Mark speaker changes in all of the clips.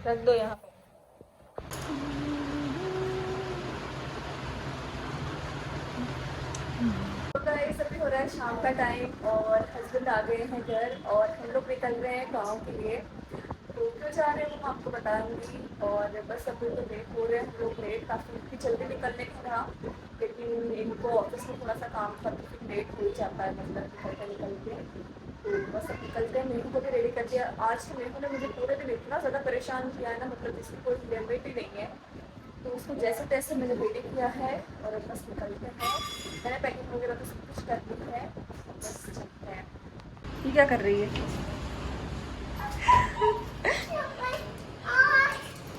Speaker 1: रख दो यहाँ पे। गाइस अभी हो रहा है शाम का टाइम और हस्बैंड आ गए हैं घर और हम लोग निकल रहे हैं गांव के लिए। तो क्यों जा रहे हैं वो मैं आपको बताऊंगी। और बस अभी तो लेट हो रहे हैं हम लोग, लेट काफ़ी जल्दी निकलने का था, लेकिन इनको ऑफिस में थोड़ा सा काम था तो फिर लेट हो ही जाता है, मतलब निकल के। तो बस अब निकलते हैं। मेरे को भी रेडी कर दिया। आज मेरे को ने मुझे पूरे दिन इतना ज़्यादा परेशान किया है ना, मतलब इसकी कोई लिमिट ही नहीं है। तो उसको जैसे तैसे मैंने रेडी किया है और अब बस निकलते हैं। मैंने पैकिंग वगैरह तो सब कुछ कर दी है, बस चलते हैं। ये क्या कर रही है?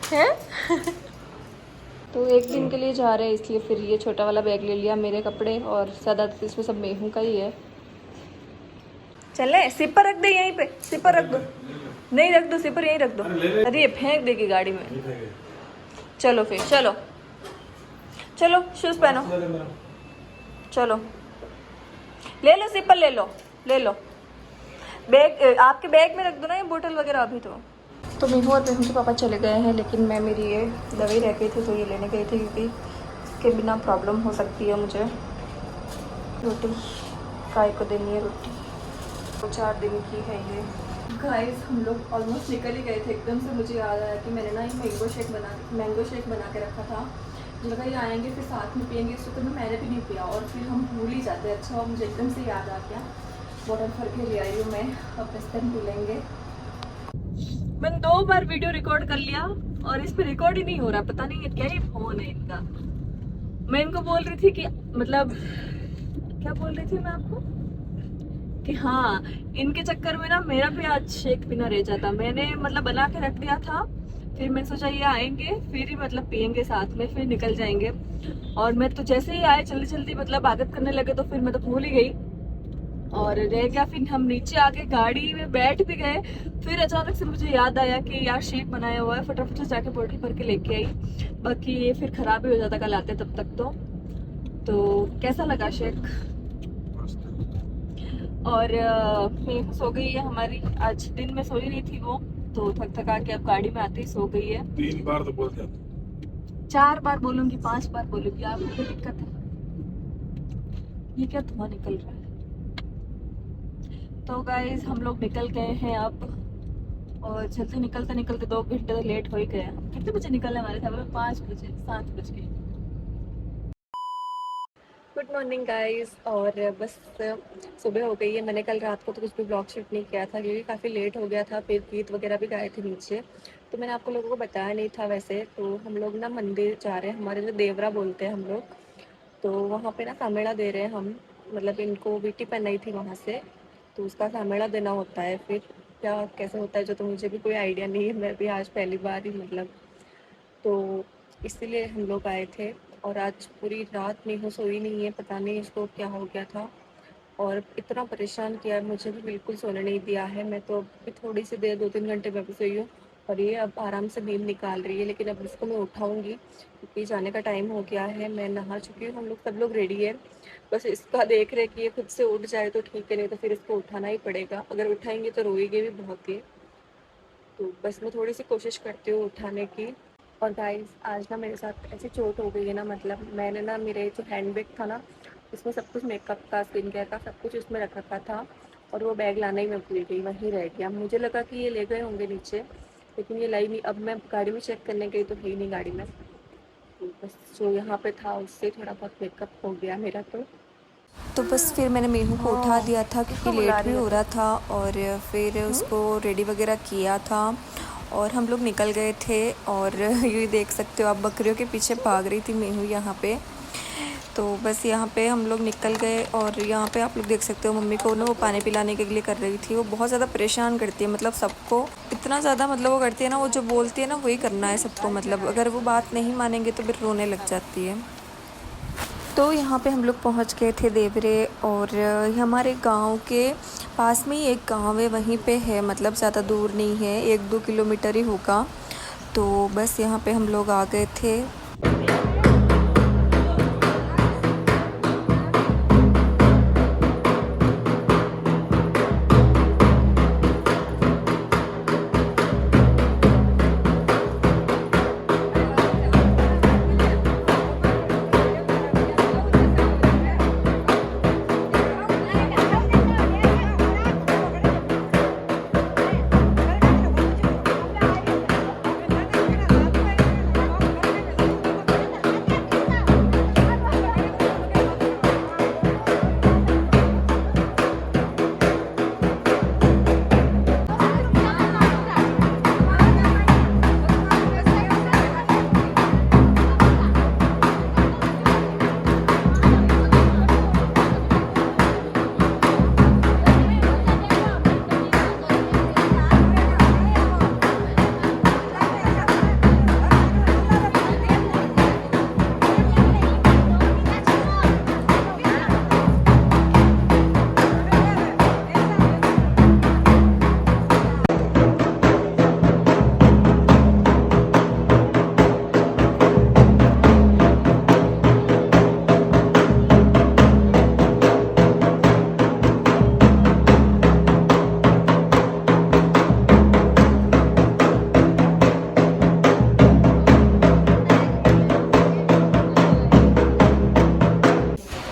Speaker 1: हैं? तो एक दिन के लिए जा रहे हैं इसलिए फिर ये छोटा वाला बैग ले लिया, मेरे कपड़े और ज़्यादा इसमें सब मेहू का ही है। चले सिपर रख दे यहीं पे, सिपर रख दो। नहीं रख दो, सिपर यहीं रख दो। अरे ये फेंक देगी गाड़ी में। चलो फिर चलो चलो, शूज पहनो, चलो ले लो सिपर, ले लो ले लो। बैग आपके बैग में रख दो ना ये बोतल वगैरह अभी। तो मीहू और मीहू के पापा चले गए हैं, लेकिन मैं मेरी ये दवाई रह गई थी तो ये लेने गई थी क्योंकि इसके बिना प्रॉब्लम हो सकती है मुझे। रोटी काय को देनी है रोटी, तो 4 दिन की है ये। गाइस हम लोग ऑलमोस्ट निकल ही गए थे, एकदम से मुझे याद आया कि मैंने ना ये मैंगो शेक बना के रखा था। मुझे लगा ये आएंगे फिर साथ में पियेंगे, इसको तो मैंने भी नहीं पिया और फिर हम भूल ही जाते। अच्छा और मुझे एकदम से याद आ गया, बॉटल भर के ले आई हूँ मैं, अब इस टाइम पी लेंगे। मैंने 2 बार वीडियो रिकॉर्ड कर लिया और इस पे रिकॉर्ड ही नहीं हो रहा, पता नहीं क्या ही फोन है इनका। मैं इनको बोल रही थी कि मतलब क्या बोल रही थी मैं आपको कि हाँ, इनके चक्कर में ना मेरा भी आज शेक पीना रह जाता। मैंने मतलब बना के रख दिया था, फिर मैं सोचा ये आएंगे फिर ही मतलब पियेंगे साथ में, फिर निकल जाएंगे। और मैं तो जैसे ही आए जल्दी जल्दी मतलब आदत करने लगे तो फिर मैं तो भूल ही गई और रह गया। फिर हम नीचे आके गाड़ी में बैठ भी गए, फिर अचानक से मुझे याद आया कि यार शेक बनाया हुआ है, फटाफट से जाके बोतल भर के लेके आई। बाकी ये फिर खराब ही हो जाता कल आते तब तक। तो कैसा लगा शेक? और मीहू सो गई है हमारी, आज दिन में सोई नहीं थी वो, तो थक थका के अब गाड़ी में आते ही सो गई है।
Speaker 2: 3 बार तो बोल दिया,
Speaker 1: 4 बार बोलूंगी 5 बार बोलूंगी, आपको क्या दिक्कत है? ये क्या धुआं निकल रहा है? तो गाइज हम लोग निकल गए हैं अब, और जल्दी निकलते निकलते 2 घंटे तो लेट हो ही गया। कितने बजे निकलने वाले थे? 5 बजे 7 बजे। गुड मॉर्निंग गाइस, और बस सुबह हो गई है। मैंने कल रात को तो कुछ भी ब्लॉग शूट नहीं किया था क्योंकि काफ़ी लेट हो गया था, फिर गीत वगैरह भी गाए थे नीचे, तो मैंने आपको लोगों को बताया नहीं था। वैसे तो हम लोग ना मंदिर जा रहे हैं, हमारे जो देवरा बोलते हैं हम लोग, तो वहाँ पे ना कामेड़ा दे रहे हैं हम। मतलब इनको बेटी पहनाई थी वहाँ से, तो उसका कामेड़ा देना होता है। फिर क्या कैसे होता है जो, तो मुझे भी कोई आइडिया नहीं है, मैं भी आज पहली बार ही मतलब, तो इसीलिए हम लोग आए थे। और आज पूरी रात मीहू सोई नहीं है, पता नहीं इसको क्या हो गया था और इतना परेशान किया है, मुझे भी बिल्कुल सोने नहीं दिया है। मैं तो अभी थोड़ी सी देर 2-3 घंटे मैं भी सोई हूँ और ये अब आराम से नींद निकाल रही है। लेकिन अब इसको मैं उठाऊंगी क्योंकि जाने का टाइम हो गया है। मैं नहा चुकी हूँ, हम लोग सब लोग रेडी है, बस इसका देख रहे कि ये खुद से उठ जाए तो ठीक है, नहीं तो फिर इसको उठाना ही पड़ेगा। अगर उठाएंगे तो रोएगी भी बहुत ही, तो बस मैं थोड़ी सी कोशिश करती हूँ उठाने की। और गाइस आज ना मेरे साथ ऐसी चोट हो गई है ना, मतलब मैंने ना मेरे जो हैंड बैग था ना, इसमें सब कुछ मेकअप का, स्किन केयर का सब कुछ उसमें रख रखा था और वो बैग लाना ही मैं भूल गई, वहीं रह गया। मुझे लगा कि ये ले गए होंगे नीचे, लेकिन ये लाई नहीं। अब मैं गाड़ी में चेक करने गई तो है ही नहीं गाड़ी में, तो बस जो यहाँ पे था उससे थोड़ा बहुत मेकअप हो गया मेरा। तो बस फिर मैंने मीहू को उठा दिया था क्योंकि लेट भी हो रहा था, और फिर उसको रेडी वगैरह किया था और हम लोग निकल गए थे। और ये देख सकते हो आप, बकरियों के पीछे भाग रही थी मीहू यहाँ पे। तो बस यहाँ पे हम लोग निकल गए और यहाँ पे आप लोग देख सकते हो मम्मी को ना वो पानी पिलाने के लिए कर रही थी। वो बहुत ज़्यादा परेशान करती है, मतलब सबको इतना ज़्यादा, मतलब वो करती है ना, वो जो बोलती है ना वही करना है सबको, मतलब अगर वो बात नहीं मानेंगे तो फिर रोने लग जाती है। तो यहाँ पे हम लोग पहुँच गए थे देवरे, और हमारे गांव के पास में ही एक गांव है, वहीं पे है, मतलब ज़्यादा दूर नहीं है, 1-2 किलोमीटर ही होगा। तो बस यहाँ पे हम लोग आ गए थे।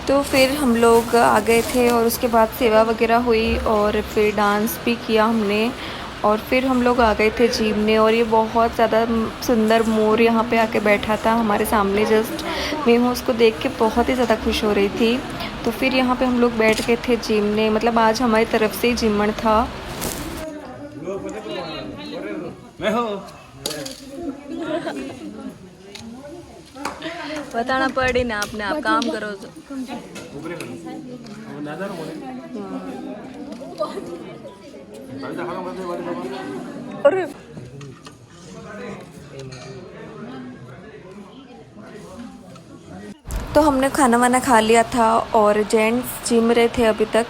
Speaker 1: तो फिर हम लोग आ गए थे और उसके बाद सेवा वगैरह हुई और फिर डांस भी किया हमने और फिर हम लोग आ गए थे जीमने। और ये बहुत ज़्यादा सुंदर मोर यहाँ पे आके बैठा था हमारे सामने जस्ट। मैं हूँ उसको देख के बहुत ही ज़्यादा खुश हो रही थी। तो फिर यहाँ पे हम लोग बैठ गए थे जीमने, मतलब आज हमारी तरफ से ही जिमण था। बताना पड़े ना, अपने आप काम करो तो। अरे तो हमने खाना वाना खा लिया था और जेंट्स जिम रहे थे अभी तक,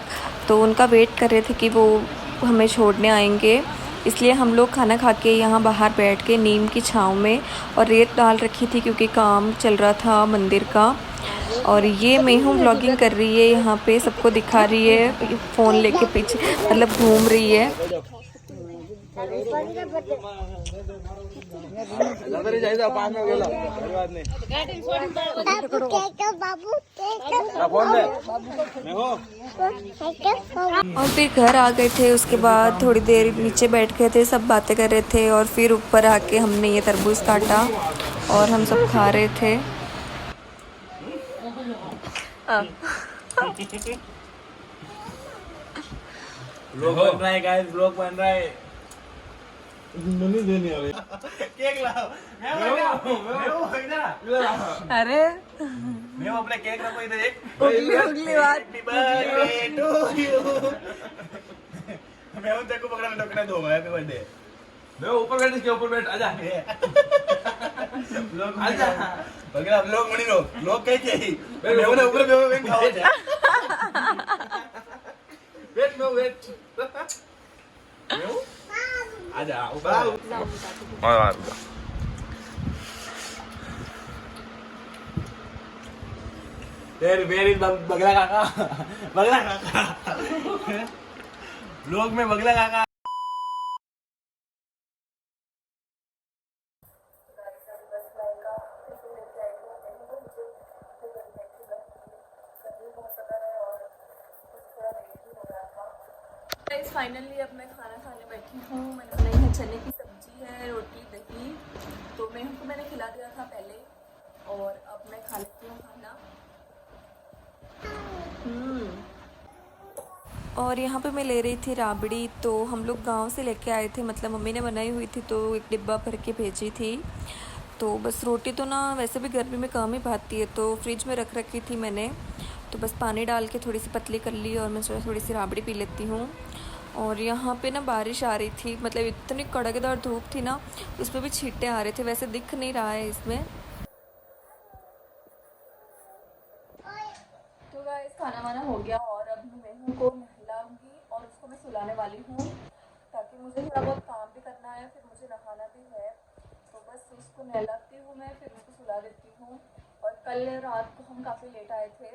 Speaker 1: तो उनका वेट कर रहे थे कि वो हमें छोड़ने आएंगे। इसलिए हम लोग खाना खा के यहाँ बाहर बैठ के नीम की छाँव में और रेत डाल रखी थी क्योंकि काम चल रहा था मंदिर का। और ये मैं हूँ व्लॉगिंग कर रही है यहाँ पे, सबको दिखा रही है फ़ोन लेके पीछे, मतलब घूम रही है। और फिर घर आ गए थे, उसके बाद थोड़ी देर नीचे बैठ गए थे, सब बातें कर रहे थे और फिर ऊपर आके हमने ये तरबूज काटा और हम सब खा रहे थे।
Speaker 2: व्लॉग बन रहा है गाइस, व्लॉग बन रहा है। नहीं देने वाले केक लाओ, मैं इधर।
Speaker 1: अरे
Speaker 2: मैं अपने केक रखो इधर एक
Speaker 1: उगली उगली बात।
Speaker 2: Happy birthday to you. मैं उन तेरे को पकड़ा, मैं टकरा दूंगा। Happy birthday. मैं ऊपर बैठ, इसके ऊपर बैठ, आजा लोग आजा पकड़ा। लोग मनी लोग कह के ही मैं उन्हें ऊपर मैं खाओ जा। वेट नो वेट आजा ऊपर। वेर इज बगला काका, बगला काका लोग में बगला काका।
Speaker 1: फाइनली अब मैं खाना खाने बैठी हूँ। मैंने बनाई है चने की सब्जी है, रोटी दही। तो मैं हमको मैंने खिला दिया था पहले और अब मैं खा लेती हूँ खाना। और यहाँ पे मैं ले रही थी राबड़ी, तो हम लोग गांव से लेके आए थे, मतलब मम्मी ने बनाई हुई थी तो एक डिब्बा भर के भेजी थी। तो बस रोटी तो ना वैसे भी गर्मी में कम ही भाती है, तो फ्रिज में रख रखी थी मैंने। तो बस पानी डाल के थोड़ी सी पतली कर ली और मैं थोड़ी सी राबड़ी पी लेती हूँ। और यहाँ पे ना बारिश आ रही थी, मतलब इतनी कड़कदार धूप थी ना, उसमें भी छींटे आ रहे थे, वैसे दिख नहीं रहा है इसमें। तो गाइस खाना वाना हो गया और अब मैं मेहू को नहलाऊंगी और उसको मैं सुलाने वाली हूँ, ताकि मुझे थोड़ा बहुत काम भी करना है, फिर मुझे नहाना भी है। तो बस उसको नहलाती हूँ मैं, फिर उसको सुला देती हूँ। और कल रात को हम काफ़ी लेट आए थे,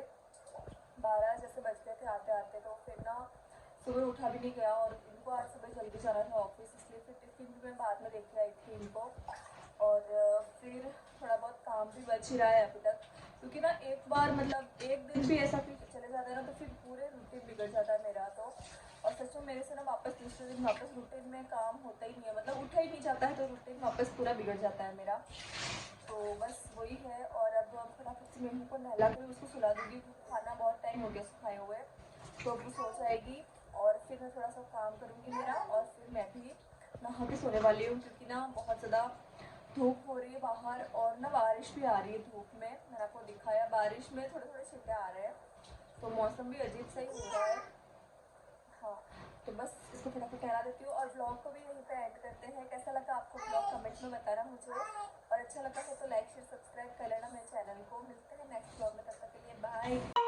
Speaker 1: 12 जैसे बज गए थे आते आते। तो फिर ना सुबह उठा भी नहीं गया और इनको आज सुबह जल्दी जाना था ऑफिस, इसलिए फिर टिफिन भी मैं बाद में लेके आई थी इनको। और फिर थोड़ा बहुत काम भी बच ही रहा है अभी तक, क्योंकि ना एक बार मतलब एक दिन भी ऐसा फिर चले जाता है ना, तो फिर पूरे रूटीन बिगड़ जाता है मेरा तो। और सच में मेरे से ना वापस दूसरे दिन वापस रूटीन में काम होता ही नहीं है, मतलब उठा ही नहीं जाता है, तो रूटीन वापस पूरा बिगड़ जाता है मेरा। तो बस वही है। और अब फटाफट से मेहू को नहला कर उसको सुला दूँगी, खाना बहुत टाइम हो गया उसको खाए हुए, तो अब वो सो जाएगी। और फिर मैं थोड़ा सा काम करूँगी मेरा, और फिर मैं भी नहा के सोने वाली हूँ, क्योंकि ना बहुत ज़्यादा धूप हो रही है बाहर और ना बारिश भी आ रही है धूप में। मैंने आपको दिखाया बारिश में थोड़े थोड़े छींटे आ रहे हैं, तो मौसम भी अजीब सा ही हो रहा है। हाँ, तो बस इसको फटाफट ठहरा देती हूँ और ब्लॉग को भी यहीं पे एंड करते हैं। कैसा लगा आपको ब्लॉग कमेंट में बताना मुझे, और अच्छा लगा हो तो लाइक शेयर सब्सक्राइब कर लेना मेरे चैनल को। मिलते हैं नेक्स्ट ब्लॉग में, तब तक के लिए बाय।